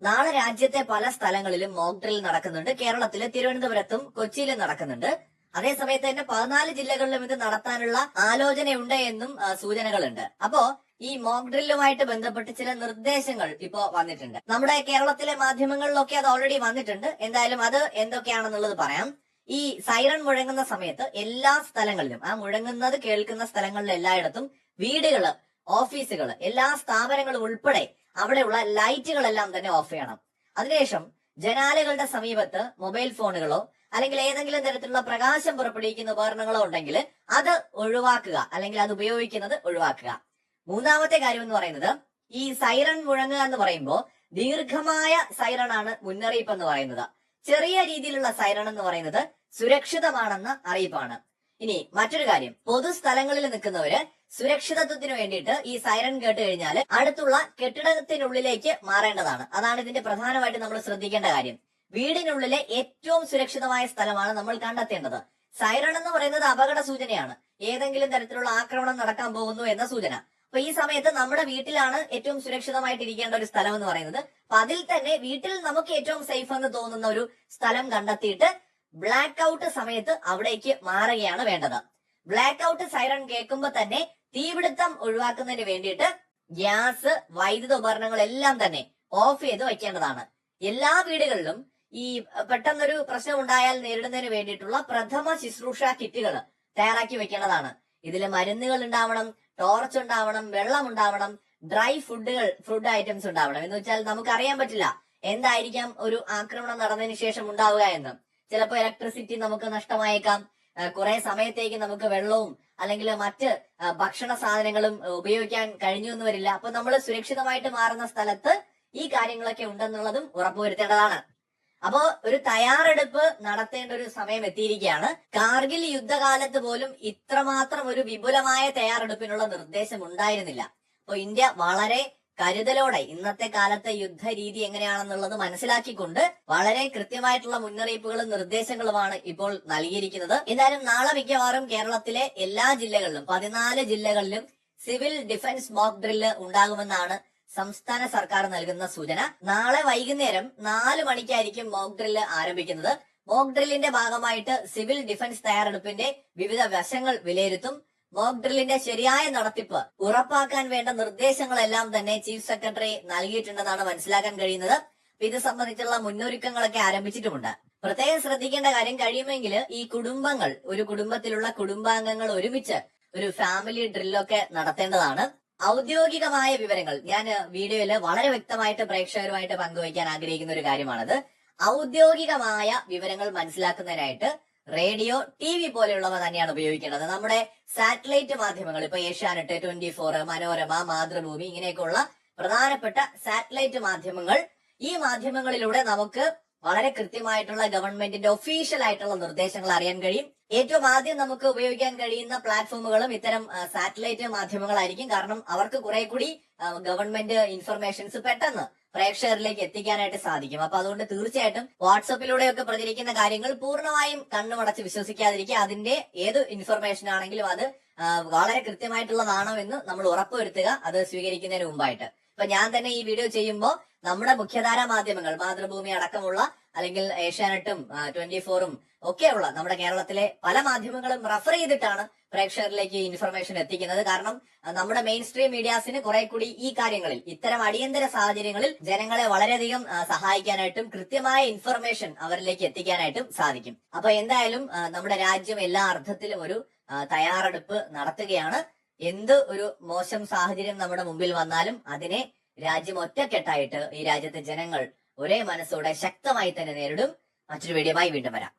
നാളെ രാജ്യത്തെ പല സ്ഥലങ്ങളിലും മോക്ക് ഡ്രിൽ നടക്കുന്നുണ്ട്. കേരളത്തിലെ തിരുവനന്തപുരത്തും കൊച്ചിയിലും നടക്കുന്നുണ്ട്. അതേസമയത്ത് തന്നെ 14 ജില്ലകളിലും ഇത് നടത്താനുള്ള ആലോചനയുണ്ട് എന്നും സൂചനകളുണ്ട്. അപ്പോ ഈ മോക്ക് ഡ്രില്ലുമായിട്ട് ബന്ധപ്പെട്ട് ചില നിർദ്ദേശങ്ങൾ ഇപ്പോ വന്നിട്ടുണ്ട്. നമ്മുടെ കേരളത്തിലെ മാധ്യമങ്ങളിലൊക്കെ അത് ഓൾറെഡി വന്നിട്ടുണ്ട്. എന്തായാലും അത് എന്തൊക്കെയാണെന്നുള്ളത് പറയാം. ഈ സൈറൺ മുഴങ്ങുന്ന സമയത്ത് എല്ലാ സ്ഥലങ്ങളിലും, ആ മുഴങ്ങുന്നത് കേൾക്കുന്ന സ്ഥലങ്ങളിൽ എല്ലായിടത്തും വീടുകള്, ഓഫീസുകൾ, എല്ലാ സ്ഥാപനങ്ങളും ഉൾപ്പെടെ അവിടെയുള്ള ലൈറ്റുകളെല്ലാം തന്നെ ഓഫ് ചെയ്യണം. അതിനുശേഷം ജനാലകളുടെ സമീപത്ത് മൊബൈൽ ഫോണുകളോ അല്ലെങ്കിൽ ഏതെങ്കിലും തരത്തിലുള്ള പ്രകാശം പുറപ്പെടുവിക്കുന്ന ഉപകരണങ്ങളോ ഉണ്ടെങ്കിൽ അത് ഒഴിവാക്കുക, അല്ലെങ്കിൽ അത് ഉപയോഗിക്കുന്നത് ഒഴിവാക്കുക. മൂന്നാമത്തെ കാര്യം എന്ന് പറയുന്നത്, ഈ സൈറൺ മുഴങ്ങുക എന്ന് പറയുമ്പോൾ ദീർഘമായ സൈറൺ ആണ് മുന്നറിയിപ്പ് എന്ന് പറയുന്നത്. ചെറിയ രീതിയിലുള്ള സൈറൺ എന്ന് പറയുന്നത് സുരക്ഷിതമാണെന്ന അറിയിപ്പാണ്. ഇനി മറ്റൊരു കാര്യം, പൊതുസ്ഥലങ്ങളിൽ നിൽക്കുന്നവര് സുരക്ഷിതത്വത്തിന് വേണ്ടിയിട്ട് ഈ സൈറൺ കേട്ട് കഴിഞ്ഞാൽ അടുത്തുള്ള കെട്ടിടത്തിനുള്ളിലേക്ക് മാറേണ്ടതാണ്. അതാണ് ഇതിന്റെ പ്രധാനമായിട്ട് നമ്മൾ ശ്രദ്ധിക്കേണ്ട കാര്യം. വീടിനുള്ളിലെ ഏറ്റവും സുരക്ഷിതമായ സ്ഥലമാണ് നമ്മൾ കണ്ടെത്തേണ്ടത്. സൈറൺ എന്ന് പറയുന്നത് അപകട സൂചനയാണ്, ഏതെങ്കിലും തരത്തിലുള്ള ആക്രമണം നടക്കാൻ പോകുന്നു എന്ന സൂചന. അപ്പൊ ഈ സമയത്ത് നമ്മുടെ വീട്ടിലാണ് ഏറ്റവും സുരക്ഷിതമായിട്ട് ഇരിക്കേണ്ട ഒരു സ്ഥലം എന്ന് പറയുന്നത്. അപ്പൊ അതിൽ തന്നെ വീട്ടിൽ നമുക്ക് ഏറ്റവും സേഫ് എന്ന് തോന്നുന്ന ഒരു സ്ഥലം കണ്ടെത്തിയിട്ട് ബ്ലാക്ക് ഔട്ട് സമയത്ത് അവിടേക്ക് മാറുകയാണ് വേണ്ടത്. ബ്ലാക്ക് ഔട്ട് സൈറൺ കേൾക്കുമ്പോൾ തന്നെ തീപിടുത്തം ഒഴിവാക്കുന്നതിന് വേണ്ടിയിട്ട് ഗ്യാസ്, വൈദ്യുത ഉപകരണങ്ങളെല്ലാം തന്നെ ഓഫ് ചെയ്ത് വയ്ക്കേണ്ടതാണ്. എല്ലാ വീടുകളിലും ഈ പെട്ടെന്നൊരു പ്രശ്നം ഉണ്ടായാൽ നേരിടുന്നതിന് വേണ്ടിയിട്ടുള്ള പ്രഥമ ശുശ്രൂഷ കിറ്റുകൾ തയ്യാറാക്കി വെക്കേണ്ടതാണ്. ഇതിൽ മരുന്നുകൾ ഉണ്ടാവണം, ടോർച്ച് ഉണ്ടാവണം, വെള്ളം ഉണ്ടാവണം, ഡ്രൈ ഫുഡ് ഐറ്റംസ് ഉണ്ടാവണം. എന്ന് വെച്ചാൽ നമുക്ക് അറിയാൻ പറ്റില്ല എന്തായിരിക്കാം ഒരു ആക്രമണം നടന്നതിന് ശേഷം ഉണ്ടാവുക എന്ന്. ചിലപ്പോൾ ഇലക്ട്രിസിറ്റി നമുക്ക് നഷ്ടമായേക്കാം, കുറെ സമയത്തേക്ക് നമുക്ക് വെള്ളവും അല്ലെങ്കിൽ മറ്റ് ഭക്ഷണ സാധനങ്ങളും ഉപയോഗിക്കാൻ കഴിഞ്ഞു എന്ന് വരില്ല. അപ്പൊ നമ്മൾ സുരക്ഷിതമായിട്ട് മാറുന്ന സ്ഥലത്ത് ഈ കാര്യങ്ങളൊക്കെ ഉണ്ടെന്നുള്ളതും ഉറപ്പുവരുത്തേണ്ടതാണ്. അപ്പോ ഒരു തയ്യാറെടുപ്പ് നടത്തേണ്ട ഒരു സമയം എത്തിയിരിക്കുകയാണ്. കാർഗിൽ യുദ്ധകാലത്ത് പോലും ഇത്രമാത്രം ഒരു വിപുലമായ തയ്യാറെടുപ്പിനുള്ള നിർദ്ദേശം ഉണ്ടായിരുന്നില്ല. അപ്പൊ ഇന്ത്യ വളരെ കരുതലോടെ ഇന്നത്തെ കാലത്തെ യുദ്ധരീതി എങ്ങനെയാണെന്നുള്ളത് മനസ്സിലാക്കിക്കൊണ്ട് വളരെ കൃത്യമായിട്ടുള്ള മുന്നറിയിപ്പുകളും നിർദ്ദേശങ്ങളുമാണ് ഇപ്പോൾ നൽകിയിരിക്കുന്നത്. എന്തായാലും നാളെ മിക്കവാറും കേരളത്തിലെ എല്ലാ ജില്ലകളിലും 14 ജില്ലകളിലും സിവിൽ ഡിഫൻസ് മോക്ക് ഡ്രില്ല് ഉണ്ടാകുമെന്നാണ് സംസ്ഥാന സർക്കാർ നൽകുന്ന സൂചന. നാളെ വൈകുന്നേരം 4 മണിക്കായിരിക്കും മോക്ക് ഡ്രില്ല് ആരംഭിക്കുന്നത്. മോക്ക് ഡ്രില്ലിന്റെ ഭാഗമായിട്ട് സിവിൽ ഡിഫൻസ് തയ്യാറെടുപ്പിന്റെ വിവിധ വശങ്ങൾ വിലയിരുത്തും. മോക്ക് ഡ്രില്ലിന്റെ ശരിയായ നടത്തിപ്പ് ഉറപ്പാക്കാൻ വേണ്ട നിർദ്ദേശങ്ങളെല്ലാം തന്നെ ചീഫ് സെക്രട്ടറി നൽകിയിട്ടുണ്ടെന്നാണ് മനസ്സിലാക്കാൻ കഴിയുന്നത്. ഇത് സംബന്ധിച്ചുള്ള മുന്നൊരുക്കങ്ങളൊക്കെ ആരംഭിച്ചിട്ടുമുണ്ട്. പ്രത്യേകം ശ്രദ്ധിക്കേണ്ട കാര്യം, കഴിയുമെങ്കിൽ ഈ കുടുംബങ്ങൾ, ഒരു കുടുംബത്തിലുള്ള കുടുംബാംഗങ്ങൾ ഒരുമിച്ച് ഒരു ഫാമിലി ഡ്രില്ലൊക്കെ നടത്തേണ്ടതാണ്. ഔദ്യോഗികമായ വിവരങ്ങൾ ഞാൻ വീഡിയോയിൽ വളരെ വ്യക്തമായിട്ട് പ്രേക്ഷകരുമായിട്ട് പങ്കുവയ്ക്കാൻ ആഗ്രഹിക്കുന്ന ഒരു കാര്യമാണത്. ഔദ്യോഗികമായ വിവരങ്ങൾ മനസ്സിലാക്കുന്നതിനായിട്ട് റേഡിയോ, TV പോലെയുള്ളവ തന്നെയാണ് ഉപയോഗിക്കേണ്ടത്. നമ്മുടെ സാറ്റലൈറ്റ് മാധ്യമങ്ങൾ, ഇപ്പൊ ഏഷ്യാനെറ്റ്, 24, മനോരമ, മാതൃഭൂമി, ഇങ്ങനെയൊക്കെയുള്ള പ്രധാനപ്പെട്ട സാറ്റലൈറ്റ് മാധ്യമങ്ങൾ, ഈ മാധ്യമങ്ങളിലൂടെ നമുക്ക് വളരെ കൃത്യമായിട്ടുള്ള ഗവൺമെന്റിന്റെ ഒഫീഷ്യൽ ആയിട്ടുള്ള നിർദ്ദേശങ്ങൾ അറിയാൻ കഴിയും. ഏറ്റവും ആദ്യം നമുക്ക് ഉപയോഗിക്കാൻ കഴിയുന്ന പ്ലാറ്റ്ഫോമുകളും ഇത്തരം സാറ്റലൈറ്റ് മാധ്യമങ്ങളായിരിക്കും. കാരണം അവർക്ക് കുറെ കൂടി ഗവൺമെന്റ് ഇൻഫർമേഷൻസ് പെട്ടെന്ന് പ്രേക്ഷകരിലേക്ക് എത്തിക്കാനായിട്ട് സാധിക്കും. അപ്പൊ അതുകൊണ്ട് തീർച്ചയായിട്ടും വാട്സപ്പിലൂടെയൊക്കെ പ്രചരിക്കുന്ന കാര്യങ്ങൾ പൂർണ്ണമായും കണ്ണുമടച്ച് വിശ്വസിക്കാതിരിക്കുക. അതിന്റെ ഏത് ഇൻഫർമേഷൻ ആണെങ്കിലും അത് വളരെ കൃത്യമായിട്ടുള്ളതാണോ എന്ന് നമ്മൾ ഉറപ്പുവരുത്തുക, അത് സ്വീകരിക്കുന്നതിന് മുമ്പായിട്ട്. ഇപ്പൊ ഞാൻ തന്നെ ഈ വീഡിയോ ചെയ്യുമ്പോൾ നമ്മുടെ മുഖ്യധാരാ മാധ്യമങ്ങൾ, മാതൃഭൂമി അടക്കമുള്ള, അല്ലെങ്കിൽ ഏഷ്യാനെറ്റും 24ഉം ഒക്കെയുള്ള നമ്മുടെ കേരളത്തിലെ പല മാധ്യമങ്ങളും റെഫർ ചെയ്തിട്ടാണ് പ്രേക്ഷകരിലേക്ക് ഇൻഫർമേഷൻ എത്തിക്കുന്നത്. കാരണം നമ്മുടെ മെയിൻ സ്ട്രീം മീഡിയാസിന് കുറെ കൂടി ഈ കാര്യങ്ങളിൽ, ഇത്തരം അടിയന്തര സാഹചര്യങ്ങളിൽ ജനങ്ങളെ വളരെയധികം സഹായിക്കാനായിട്ടും കൃത്യമായ ഇൻഫർമേഷൻ അവരിലേക്ക് എത്തിക്കാനായിട്ടും സാധിക്കും. അപ്പൊ എന്തായാലും നമ്മുടെ രാജ്യം എല്ലാ അർത്ഥത്തിലും ഒരു തയ്യാറെടുപ്പ് നടത്തുകയാണ്. എന്ത് ഒരു മോശം സാഹചര്യം നമ്മുടെ മുമ്പിൽ വന്നാലും അതിനെ രാജ്യം ഒറ്റക്കെട്ടായിട്ട്, ഈ രാജ്യത്തെ ജനങ്ങൾ ഒരേ മനസ്സോടെ ശക്തമായി തന്നെ നേരിടും. മറ്റൊരു വീഡിയോയുമായി വീണ്ടും വരാം.